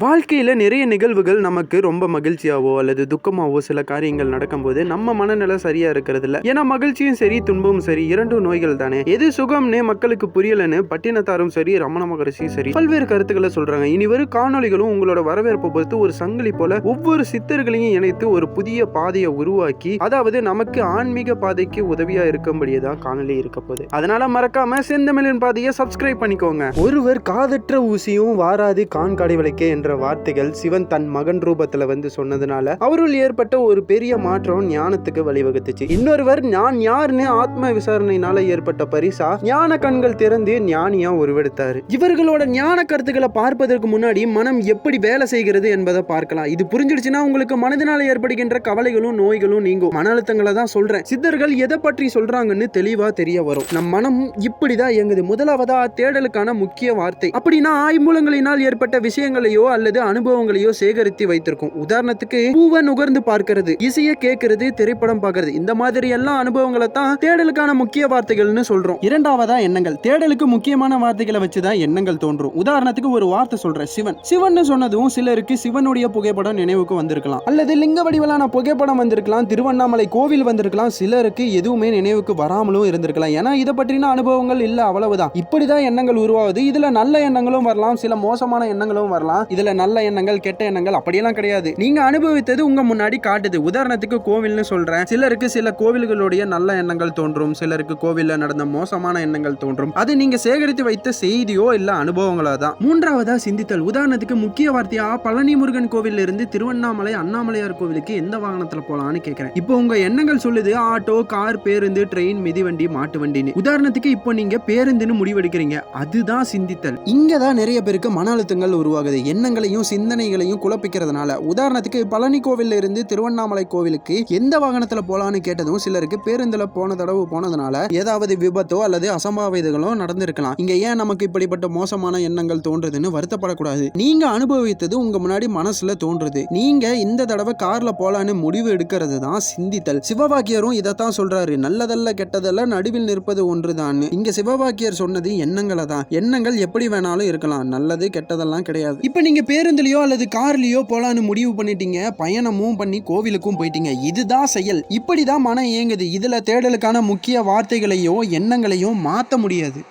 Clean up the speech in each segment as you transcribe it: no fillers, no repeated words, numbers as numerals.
வாழ்க்கையில் நிறைய நிகழ்வுகள் நமக்கு ரொம்ப மகிழ்ச்சியாவோ அல்லது துக்கமாவோ சில காரியங்கள் நடக்கும்போது நம்ம மனநிலை சரியா இருக்கிறது இல்லை. ஏன்னா மகிழ்ச்சியும் சரி துன்பமும் சரி இரண்டும் நோய்கள் தானே. எது சுகம்னு மக்களுக்கு புரியலன்னு பட்டினத்தாரும் சரி ரமண மகரிஷியும் சரி பல்வேறு கருத்துக்களை சொல்றாங்க. இனி வரும் காணொலிகளும் உங்களோட வரவேற்பை பொறுத்து ஒரு சங்கிலி போல ஒவ்வொரு சித்தர்களையும் இணைத்து ஒரு புதிய பாதையை உருவாக்கி, அதாவது நமக்கு ஆன்மீக பாதைக்கு உதவியா இருக்கும்படியதான் காணொலி இருக்க போகுது. அதனால மறக்காம செந்தமிழின் பாதையை சப்ஸ்கிரைப் பண்ணிக்கோங்க. ஒருவர் காதற்ற ஊசியும் வாராது கான்காடை விளக்கே என்ற வார்த்தைகள் சிவன் தன் மகன் ரூபத்துல வந்து சொன்னதுனால அவருள் ஏற்பட்ட ஒரு பெரிய மாற்றம் ஞானத்துக்கு வழிவகுத்துச்சு. இன்னொருவர் நான் யாருன்னு ஆத்ம விசாரணையினால ஏற்பட்ட பரிசா ஞான கண்கள் திறந்து ஞானியா உருவெடுத்தாரு. இவர்களோட ஞான கருத்துக்களை பார்ப்பதற்கு முன்னாடி மனம் எப்படி வேலை செய்கிறது என்பதை பார்க்கலாம். இது புரிஞ்சிடுச்சுன்னா உங்களுக்கு மனதினால ஏற்படுகின்ற கவலைகளும் நோய்களும் நீங்கும். மன அழுத்தங்களை தான் சொல்றேன். சித்தர்கள் எதை பற்றி சொல்றாங்கன்னு தெளிவா தெரிய வரும். நம் மனம் இப்படிதான் இயங்குது. முதலாவதா தேடலுக்கான முக்கிய வார்த்தை. அப்படின்னா ஆய்மூலங்களினால் ஏற்பட்ட விஷயங்களையோ அல்லது அனுபவங்களையோ சேகரித்து வைத்திருக்கும். உதாரணத்துக்கு பூவை நுகர்ந்து பார்க்கிறது, இசையை கேட்கிறது, திரைப்படம் பார்க்கிறது, இந்த மாதிரி எல்லா அனுபவங்களை தான் தேடலுக்கான முக்கிய வார்த்தைகள்னு சொல்றோம். இரண்டாவதா எண்ணங்கள். தேடலுக்கு முக்கியமான வார்த்தைகளை வச்சுதான் எண்ணங்கள் தோன்றும். உதாரணத்துக்கு ஒரு வார்த்தை சொல்றேன், சிவன். சிவன் சொன்னதும் சிலருக்கு சிவனுடைய புகைப்படம் நினைவுக்கு வந்திருக்கலாம், அல்லது லிங்க வடிவிலான புகைப்படம் வந்திருக்கலாம், திருவண்ணாமலை கோவில் வந்திருக்கலாம். சிலருக்கு எதுவுமே நினைவுக்கு வராமலும் இருந்திருக்கலாம். ஏன்னா இதை பற்றின அனுபவங்கள் இல்ல, அவ்வளவுதான். இப்படிதான் எண்ணங்கள் உருவாகுது. இதுல நல்ல எண்ணங்களும் வரலாம், சில மோசமான எண்ணங்களும் வரலாம். இதுல நல்ல எண்ணங்கள் கெட்ட எண்ணங்கள் அப்படியெல்லாம் கிடையாது. நீங்க அனுபவித்தது உங்க முன்னாடி காட்டுது. உதாரணத்துக்கு கோவில்னு சொல்றேன். சிலருக்கு சில கோவில்களுடைய நல்ல எண்ணங்கள் தோன்றும், சிலருக்கு கோவில்ல நடந்த மோசமான எண்ணங்கள் தோன்றும். அது நீங்க சேகரித்து வைத்த செய்தியோ இல்ல அனுபவங்களோ தான். மூன்றாவதா சிந்தித்தல். உதாரணத்துக்கு முக்கிய வார்த்தையா பழனி முருகன் கோவில்ல இருந்து திருவண்ணாமலை அண்ணாமலையார் கோவிலுக்கு எந்த வாகனத்துல போலான்னு கேட்கிறேன். இப்போ உங்க எண்ணங்கள் சொல்லுது ஆட்டோ, கார், பேருந்து, ட்ரெயின், மிதிவண்டி, மாட்டு வண்டின்னு. உதாரணத்துக்கு இப்போ நீங்க பேருந்துன்னு முடிவெடுக்கிறீங்க. அதுதான் சிந்தித்தல். இங்கதான் நிறைய பேருக்கு மன அழுத்தங்கள் உருவாகுது. எண்ணங்களையும் சிந்தனைகளையும் குழப்பிக்கிறதுனால. உதாரணத்துக்கு பழனி கோவில்ல இருந்து திருவண்ணாமலை கோவிலுக்கு எந்த வாகனத்துல போலான்னு கேட்டதும் சிலருக்கு பேருந்துல போன தடவை போனதுனால ஏதாவது விபத்தோ அல்லது அசம்பாவிதங்களோ நடந்திருக்கலாம். இங்க ஏன் நமக்கு இப்படிப்பட்ட மோசமான எண்ணங்கள் தோன்றுதுன்னு வருத்தப்படக்கூடாது. நீங்க அனுபவித்தது உங்க முன்னாடி மனசுல தோன்றுது. நீங்க இந்த தடவை கார்ல போலான்னு முடிவு எடுக்கிறது தான் சிந்தித்தல். சிவவாக்கியரும் இதைத்தான் சொல்றாரு, நல்லதல்ல கெட்டதல்ல நடுவில் நிற்பது ஒன்றுதான். இங்க சிவவாக்கியர் சொன்னது எண்ணங்களை தான். எண்ணங்கள் எப்படி வேணாலும் இருக்கலாம், நல்லது கெட்டதெல்லாம் கிடையாது. இப்ப நீங்க பேருந்துலயோ அல்லது கார்லயோ போலான்னு முடிவு பண்ணிட்டீங்க, பயணமும் பண்ணி கோவிலுக்கும் போயிட்டீங்க. இதுதான் செயல். இப்படிதான் மனம் இயங்குது. இதுல தேடலுக்கான முக்கிய வார்த்தைகளையோ எண்ணங்களையோ மாற்ற முடியாது.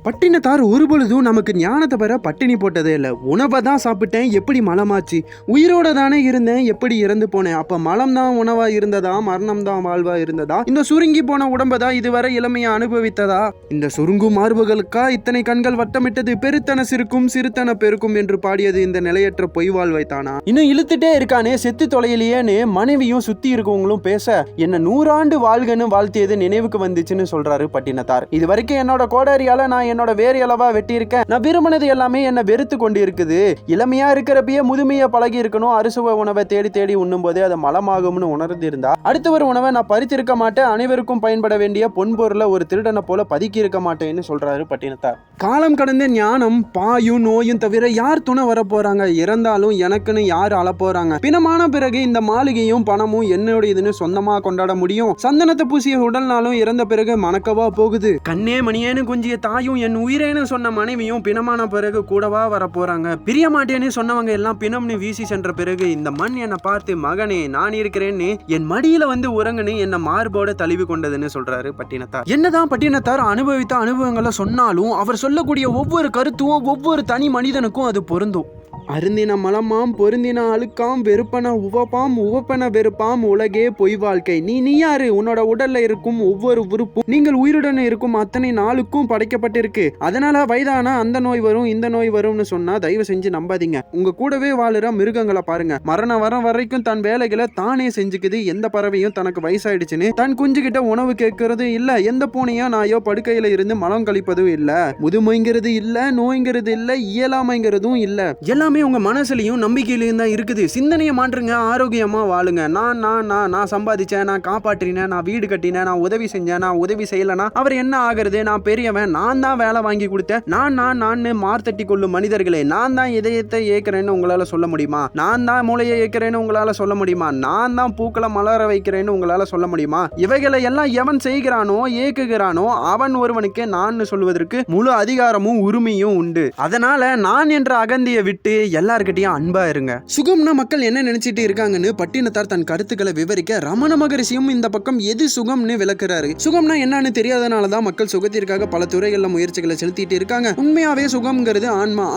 பட்டினத்தார் ஒருபொழுதும் நமக்கு ஞானத்தை பெற பட்டினி போட்டதே இல்லை. உணவை தான் சாப்பிட்டேன், எப்படி மலமாச்சு? உயிரோட தானே இருந்தேன், எப்படி இறந்து போனேன்? அப்ப மலம் தான் உணவா இருந்ததா, மரணம் தான் வாழ்வா இருந்ததா? இந்த சுருங்கி போன உடம்பதா இதுவரை இளமையை அனுபவித்ததா? இந்த சுருங்கும் மார்புகளுக்கா இத்தனை கண்கள் வட்டமிட்டது? பெருத்தன சிறுக்கும் சிறுத்தன பெருக்கும் என்று பாடியது இந்த நிலையற்ற பொய் வாழ்வை தானா? இன்னும் இழுத்துட்டே இருக்கானே, செத்து தொலையிலேன்னு மனைவியும் சுத்தி இருக்கவங்களும் பேச என்ன 100 ஆண்டு வாழ்கன்னு வாழ்த்தியது நினைவுக்கு வந்துச்சுன்னு சொல்றாரு பட்டினத்தார். இது வரைக்கும் என்னோட கோடாரியால நான் என்னோட வேறு அளவா வெட்டி இருக்கேன். நான் விரும்பினது எல்லாமே என்ன வெறுத்து கொண்டு இருக்குது. இளமையா இருக்கிறப்பயே முதுமையா பழகி இருக்கணும். அறுசுவை உணவை தேடி தேடி உண்ணும் போதே அதை மலமாகும்னு உணர்ந்து இருந்தா அடுத்த ஒரு உணவை நான் பறித்திருக்க மாட்டேன். அனைவருக்கும் பயன்பட வேண்டிய பொன்பொருளை ஒரு திருடனை போல பதுக்கி இருக்க மாட்டேன்னு சொல்றாரு பட்டினத்தார். காலம் கடந்த ஞானம் பாயும் நோயும் தவிர யார் துணை வர போறாங்க? இறந்தாலும் எனக்குன்னு யார் அழ போறாங்க? பிணமான பிறகு இந்த மாளிகையும் பணமும் என்னுடையதுன்னு சொந்தமா கொண்டாட முடியும். சந்தனத்தை பூசிய உடல் நாளும் இறந்த பிறகு மணக்கவா போகுது? கண்ணே மணியேன்னு குஞ்சிய தாயும் என் உயிரேன்னு சொன்ன மனைவியும் பிணமான பிறகு கூடவா வர போறாங்க? பிரிய மாட்டேன்னு சொன்னவங்க எல்லாம் பிணம்னு வீசி சென்ற பிறகு இந்த மண் என்னை பார்த்து மகனே நான் இருக்கிறேன்னு என் மடியில வந்து உறங்குன்னு என்ன மார்போட தழுவி கொண்டதுன்னு சொல்றாரு பட்டினத்தார். என்னதான் பட்டினத்தார் அனுபவித்த அனுபவங்களை சொன்னாலும் அவர் சொல்லக்கூடிய ஒவ்வொரு கருத்தும் ஒவ்வொரு தனி மனிதனுக்கும் அது பொருந்தும். அருந்தின மலமாம் பொருந்தின அழுக்காம் வெறுப்பன உவப்பாம் உவப்பன வெறுப்பாம் உலகே பொய் வாழ்க்கை. நீ யாரு? உன்னோட உடல்ல இருக்கும் ஒவ்வொரு உறுப்பும் நீங்கள் உயிருடன் இருக்கும் அத்தனை நாளுக்கும் படைக்கப்பட்டிருக்கு. அதனால வயதானா அந்த நோய் வரும் இந்த நோய் வரும்னு சொன்னா தயவு செஞ்சு நம்பாதீங்க. உங்க கூடவே வாழுற மிருகங்களை பாருங்க. மரணம் வர வரைக்கும் தன் வேலைகளை தானே செஞ்சுக்குது. எந்த பறவையும் தனக்கு வயசாயிடுச்சுன்னு தன் குஞ்சு கிட்ட உணவு கேட்கறது இல்ல. எந்த பூனையோ நாயோ படுக்கையில இருந்து மலம் கழிப்பதும் இல்ல. முதுமைங்கிறது இல்ல, நோய்ங்கிறது இல்ல, இயலாமைங்கிறதும் இல்ல. எல்லாமே எல்லாமே உங்க மனசுலயும் நம்பிக்கையிலையும் தான் இருக்குது. சிந்தனையை மாற்றுங்க, ஆரோக்கியமா வாழுங்க. நான் சம்பாதிச்சேன், நான் காப்பாற்றினேன், நான் வீடு கட்டினேன், நான் உதவி செஞ்சேன், நான் உதவி செய்யலனா அவர் என்ன ஆகிறது, நான் பெரியவன், நான் தான் வேலை வாங்கி கொடுத்தேன், நான் மார்த்தட்டி கொள்ளும் மனிதர்களே, நான் தான் இதயத்தை ஏற்கிறேன்னு உங்களால சொல்ல முடியுமா? நான் தான் மூளையை ஏற்கிறேன்னு உங்களால சொல்ல முடியுமா? நான் தான் பூக்களை மலர வைக்கிறேன்னு உங்களால சொல்ல முடியுமா? இவைகளை எல்லாம் எவன் செய்கிறானோ ஏக்குகிறானோ அவன் ஒருவனுக்கு நான் சொல்வதற்கு முழு அதிகாரமும் உரிமையும் உண்டு. அதனால நான் என்ற அகந்தியை விட்டு எல்லார்கிட்டையும் அன்பா இருங்க. சுகம்னா மக்கள் என்ன நினைச்சிட்டு இருக்காங்கன்னு பட்டினத்தார் தன் கருத்துக்களை விவரிக்க ரமண மகரிஷியும் இந்த பக்கம் எது சுகம்னு விளக்குறாரு. சுகம்னா என்னன்னு தெரியாதனாலதான் மக்கள் சுகத்திற்காக பல துறைகள்ல முயற்சிகளை செலுத்திட்டு இருக்காங்க. உண்மையாவே சுகம்ங்கிறது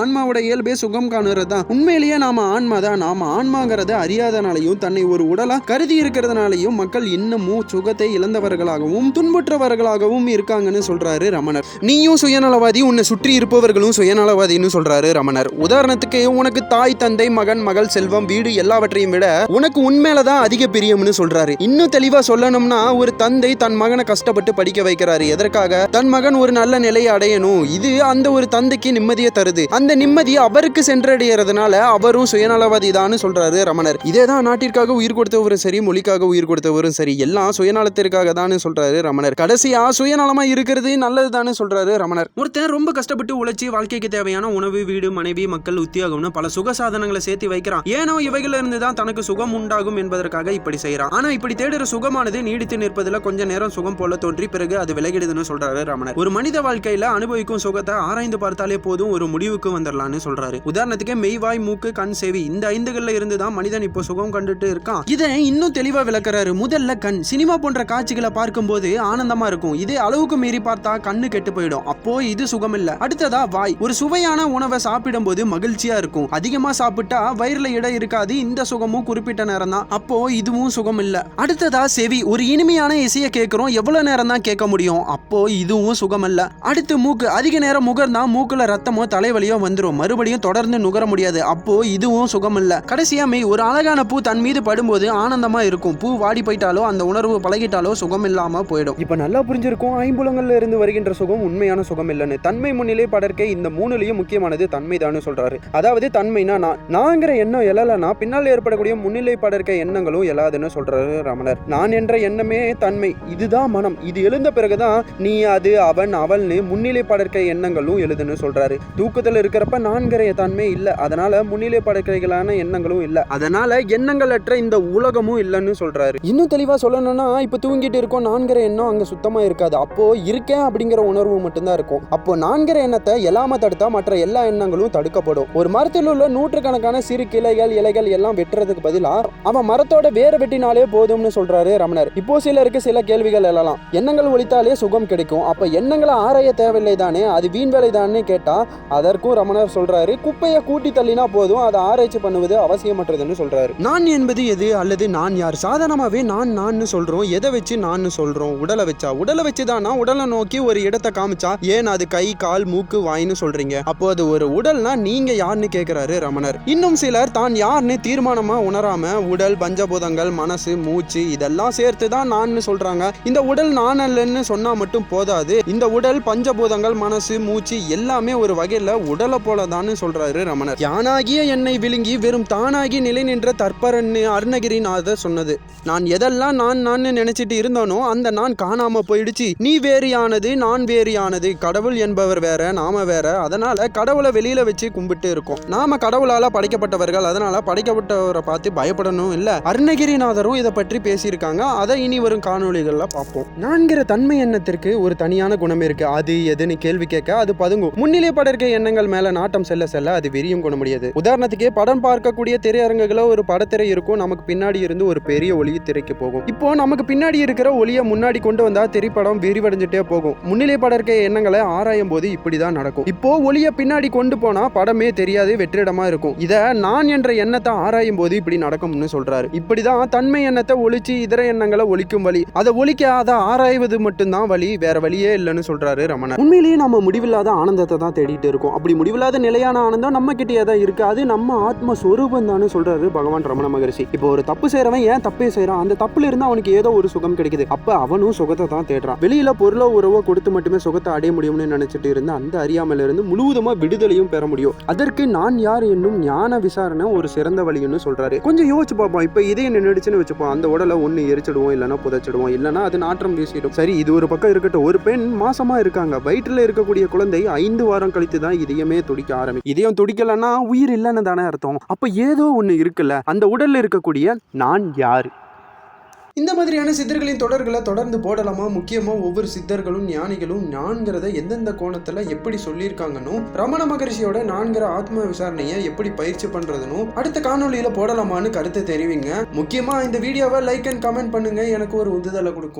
ஆன்மாவோட இயல்பே சுகம் காணுறதுதான். உண்மையிலேயே நாம ஆன்மாதான். நாம ஆன்மாங்கிறத அறியாதனாலையும் தன்னை ஒரு உடலா கருதி இருக்கிறதுனாலையும் மக்கள் இன்னமும் சுகத்தை இழந்தவர்களாகவும் துன்புற்றவர்களாகவும் இருக்காங்கன்னு சொல்றாரு ரமணர். நீயும் சுயநலவாதி, உன்னை சுற்றி இருப்பவர்களும் சுயநலவாதின்னு சொல்றாரு ரமணர். உதாரணத்துக்கு உனக்கு தாய், தந்தை, மகன், மகள், செல்வம், வீடு எல்லாவற்றையும் விட உனக்கு உண்மையிலதான் அதிக பிரியம்னு சொல்றாரு. இன்னும் தெளிவா சொல்லணும்னா ஒரு தந்தை தன் மகனை கஷ்டப்பட்டு படிக்க வைக்கிறாரு. எதற்காக? தன் மகன் ஒரு நல்ல நிலையை அடையணும். இது அந்த ஒரு தந்தைக்கு நிம்மதியை தருது. அந்த நிம்மதி அவருக்கு சென்றடைகிறதுனால அவரும் சுயநலவாதி தான் சொல்றாரு ரமணர். இதேதான் நாட்டிற்காக உயிர் கொடுத்தவரும் சரி, மொழிக்காக உயிர் கொடுத்தவரும் சரி, எல்லாம் சுயநலத்திற்காக தான் சொல்றாரு ரமணர். கடைசியா சுயநலமா இருக்கிறது நல்லதுதான் சொல்றாரு ரமணர். ஒருத்தன் ரொம்ப கஷ்டப்பட்டு உழைச்சி வாழ்க்கைக்கு தேவையான உணவு, வீடு, மனைவி, மக்கள், உத்தியோகம்னு பல சுக சாதனங்களை சேர்த்து வைக்கிறான். ஏனோ இவைகள் இருந்துதான் தனக்கு சுகம் உண்டாகும் என்பதற்காக இப்படி செய்யறான். ஆனா இப்படி தேடுற சுகமானது நீடித்து நிற்பதில் கொஞ்ச நேரம் சுகம் போல தோன்றி பிறகு அது விலகிடுதுன்னு சொல்றாரு ரமணர். ஒரு மனித வாழ்க்கையில அனுபவிக்கும் சுகத்தை ஆராய்ந்து பார்த்தாலே போதும் ஒரு முடிவுக்கு வந்துடலாம்னு சொல்றாரு. உதாரணத்துக்கு மெய்வாய், மூக்கு, கண், செவி இந்த ஐந்துகள்ல இருந்துதான் மனிதன் இப்போ சுகம் கண்டுட்டு இருக்கான். இதை இன்னும் தெளிவா விளக்குறாரு. முதல்ல கண். சினிமா போன்ற காட்சிகளை பார்க்கும்போது ஆனந்தமா இருக்கும். இதே அளவுக்கு மீறி பார்த்தா கண்ணு கெட்டு போயிடும். அப்போ இது சுகம் இல்ல. அடுத்ததா வாய். ஒரு சுவையான உணவை சாப்பிடும் போது மகிழ்ச்சியா இருக்கும். அதிகமா சாப்பிட்டா வயிறுல இடம் இருக்காது. இந்த சுகமும் குறிப்பிட்ட நேரம் தான். அப்போ இதுவும் சுகம் இல்ல. அடுத்ததா செவி. ஒரு இனிமையான இசையை கேட்கிறோம், எவ்வளவு நேரம் தான் கேட்க முடியும். அப்போ இதுவும் சுகம் இல்ல. அடுத்து மூக்கு. அதிக நேரம் முகர்ந்தா மூக்குல ரத்தமோ தலைவலியோ வந்துடும். மறுபடியும் தொடர்ந்து நுகர முடியாது. அப்போ இதுவும் சுகம் இல்ல. கடைசியா மெய். ஒரு அழகான பூ தன் மீது படும்போது ஆனந்தமா இருக்கும். பூ வாடி போயிட்டாலோ அந்த உணர்வு பழகிட்டாலோ சுகம் இல்லாம போயிடும். இப்ப நல்லா புரிஞ்சிருக்கும் ஐம்புலங்கள்ல இருந்து வருகின்ற சுகம் உண்மையான சுகம் இல்லைன்னு. தன்மை முன்னிலை படர்க்கை இந்த மூணுலயும் முக்கியமானது தன்மைதான்னு சொல்றாரு. அதாவது தன்மைனா நான்கிற எண்ணம் எழலனா பின்னால் ஏற்படக்கூடிய முன்னிலை படர்க்கை எண்ணங்களும் எழாதுன்னு சொல்றாரு ரமணர். நான் என்ற எண்ணமே தன்மை. இதுதான் மனம். இது எழுந்த பிறகுதான் நீ, அது, அவன், அவள்னு முன்னிலை படர்க்கை எண்ணங்களும் எழுதுன்னு சொல்றாரு. தூக்கத்துல இருக்கிறப்ப நான்கிற தன்மை இல்ல. அதனால முன்னிலை படர்க்கைகளான எண்ணங்களும் இல்ல. அதனால எண்ணங்கள் அற்ற இந்த உலகமும் இல்லைன்னு சொல்றாரு. இன்னும் தெளிவா சொல்லணும்னா இப்ப தூங்கிட்டு இருக்கோம், நான்கிற எண்ணம் அங்க சுத்தமா இருக்காது. அப்போ இருக்கேன் அப்படிங்கிற உணர்வு மட்டும்தான் இருக்கும். அப்போ நான்கிற எண்ணத்தை எல்லாம தடுத்தா மற்ற எல்லா எண்ணங்களும் தடுக்கப்படும். ஒரு மரத்தில் உள்ள நூற்றுக்கணக்கான சிறு கிளைகள், இலைகள் எல்லாம் வெட்டுறதுக்கு பதிலா அவன் மரத்தோட வேற வெட்டினாலே போதும்னு சொல்றாரு ரமணர். இப்போ சிலருக்கு சில கேள்விகள் எழலாம். எண்ணங்கள் ஒழித்தாலே சுகம் கிடைக்கும். அப்ப எண்ணங்களை ஆராய தேவையில்லை தானே, அது வீண் வேலை தானே கேட்டா அதற்கும் ரமணர் சொல்றாரு, குப்பையை கூட்டி தள்ளினா போதும், அதை ஆராய்ச்சி பண்ணுவது அவசியமற்றதுன்னு சொல்றாரு. நான் என்பது எது அல்லது நான் யார்? சாதாரணமாவே நான் சொல்றோம். எதை வச்சு நான் சொல்றோம்? உடலை வச்சா? உடலை வச்சுதானா? உடலை நோக்கி ஒரு இடத்தை காமிச்சா ஏன் அது கை, கால், மூக்கு, வாய்னு சொல்றீங்க? அப்போ அது ஒரு உடல்னா நீங்க யாருன்னு கேட்கிறாரு ரமணர். இன்னும் சிலர் தான் யாருன்னு தீர்மானமா உணராம உடல், பஞ்சபூதங்கள், மனசு, மூச்சு இதெல்லாம் சேர்த்துதான் நான் சொல்றாங்க. இந்த உடல் நான் அல்லன்னு சொன்னா மட்டும் போதாது. இந்த உடல், பஞ்சபூதங்கள், மனசு, மூச்சு எல்லாமே ஒரு வகையில உடலை போலதான்னு சொல்றாரு ரமணர். யானாகிய என்னை விழுங்கி வெறும் தானாகி நிலை நின்ற தற்பரன்னு அருணகிரிநாதர் சொன்னது. நான் எதெல்லாம் நான் நினைச்சிட்டு இருந்தோனோ அந்த நான் காணாம போயிடுச்சு. நீ வேறியானது, நான் வேறியானது. கடவுள் என்பவர் வேற, நாம வேற. அதனால கடவுளை வெளியில வச்சு கும்பிட்டு இருக்கோம். நாம கடவுளால படைக்கப்பட்டவர்கள். அதனால படைக்கப்பட்டவரை பார்த்து பயப்படணும் இல்ல. அருணகிரிநாதரும் இதை பற்றி பேசியிருக்காங்க. அதை இனி வரும் காணொளிகள்ல பார்ப்போம். நான்கிற தன்மை எண்ணத்திற்கு ஒரு தனியான குணம் இருக்கு. அது எதுன்னு கேள்வி கேட்க அது பதுங்கும். முன்னிலை படர்க்க எண்ணங்கள் மேல நாட்டம் செல்ல செல்ல அது விரியும் குண முடியாது. உதாரணத்துக்கு படம் பார்க்கக்கூடிய திரையரங்குகள ஒரு படத்திரை இருக்கும். நமக்கு பின்னாடி இருந்து ஒரு பெரிய ஒளி திரைக்கு போகும். இப்போ நமக்கு பின்னாடி இருக்கிற ஒளியை முன்னாடி கொண்டு வந்தா திரைப்படம் விரிவடைஞ்சிட்டே போகும். முன்னிலை படர்க்க எண்ணங்களை ஆராயும் போது இப்படிதான் நடக்கும். இப்போ ஒளியை பின்னாடி கொண்டு போனா படமே தெரியாது, வெற்றிடமா இருக்கும். இத நான் என்ற எண்ணத்தை ஆராயும் போது இப்படி நடக்கும்னு சொல்றாரு. இப்படிதான் தன்மை எண்ணத்தை ஒழிச்சு இதர எண்ணங்களை ஒழிக்கும் வழி. அதை ஒழிக்க அதை ஆராய்வது மட்டும்தான் வழி, வேற வழியே இல்லைன்னு சொல்றாரு ரமணர். உண்மையிலேயே நம்ம முடிவில்லாத ஆனந்தத்தை தான் தேடிட்டு இருக்கோம். அப்படி முடிவில்லாத நிலையான ஆனந்தம் நம்ம கிட்டே தான் இருக்கு. அது நம்ம ஆத்ம சொரூபம் தான் சொல்றாரு பகவான் ரமண மகரிஷி. இப்போ ஒரு தப்பு செய்யறவன் ஏன் தப்பே செய்யறான்? அந்த தப்புல இருந்து அவனுக்கு ஏதோ ஒரு சுகம் கிடைக்குது. அப்ப அவனும் சுகத்தை தான் தேடுறான். வெளியில பொருளோ உறவோ கொடுத்து மட்டுமே சுகத்தை அடைய முடியும்னு நினைச்சிட்டு இருந்த அந்த அறியாமையில இருந்து முழுவதுமா விடுதலையும் பெற முடியும். அதற்கு நான் நான் யார் என்னும் ஞான விசாரணை ஒரு சிறந்த வழின்னு சொல்றாரு. கொஞ்சம் யோசிச்சு பார்ப்போம். இப்ப இதே நின்றுச்சுன்னு வச்சுப்போம், அந்த உடலை ஒண்ணு எரிச்சிடுவோம், இல்லைன்னா புதைச்சிடுவோம், இல்லைன்னா அது நாற்றம் வீசிடும். சரி, இது ஒரு பக்கம் இருக்கட்டும். ஒரு பெண் மாசமா இருக்காங்க, வயிற்றுல இருக்கக்கூடிய குழந்தை 5 வாரம் கழித்து தான் இதயமே துடிக்க ஆரம்பிக்கும். இதயம் துடிக்கலன்னா உயிர் இல்லைன்னு தானே அர்த்தம். அப்ப ஏதோ ஒண்ணு இருக்குல்ல, அந்த உடல்ல இருக்கக்கூடிய நான் யாரு? இந்த மாதிரியான சித்தர்களின் தொடர்களை தொடர்ந்து போடலாமா? முக்கியமா ஒவ்வொரு சித்தர்களும் ஞானிகளும் நான்கிறத எந்தெந்த கோணத்துல எப்படி சொல்லியிருக்காங்கன்னு, ரமண மகரிஷியோட நான்கிற ஆத்ம விசாரணையை எப்படி பயிற்சி பண்றதுன்னு அடுத்த காணொலியில போடலாமான்னு கருத்தை தெரிவிங்க. முக்கியமா இந்த வீடியோவை லைக் அண்ட் கமெண்ட் பண்ணுங்க, எனக்கு ஒரு உந்துதலை கொடுக்கும்.